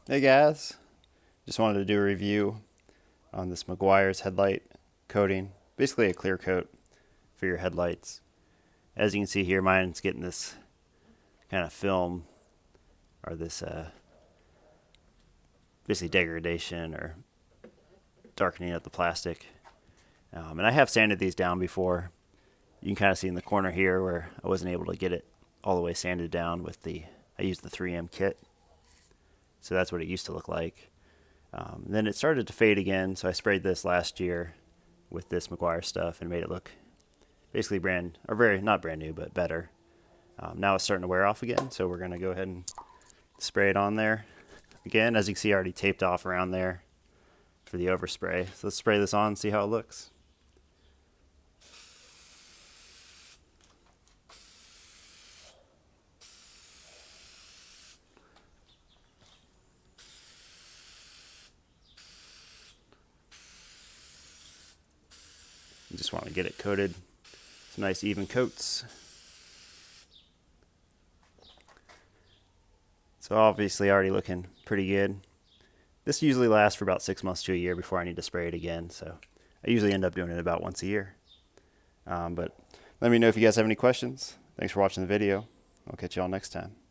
Hey guys, just wanted to do a review on this Meguiar's headlight coating. Basically a clear coat for your headlights. As you can see here, mine's getting this kind of film or this basically degradation or darkening of the plastic. And I have sanded these down before. You can kind of see in the corner here where I wasn't able to get it all the way sanded down with I used the 3M kit. So that's what it used to look like. Then it started to fade again, so I sprayed this last year with this Meguiar stuff and made it look basically not brand new, but better. Now it's starting to wear off again, so we're going to go ahead and spray it on there. Again, as you can see, I already taped off around there for the overspray. So let's spray this on and see how it looks. You just want to get it coated. Some nice even coats. So obviously already looking pretty good. This usually lasts for about 6 months to a year before I need to spray it again. So I usually end up doing it about once a year. But let me know if you guys have any questions. Thanks for watching the video. I'll catch you all next time.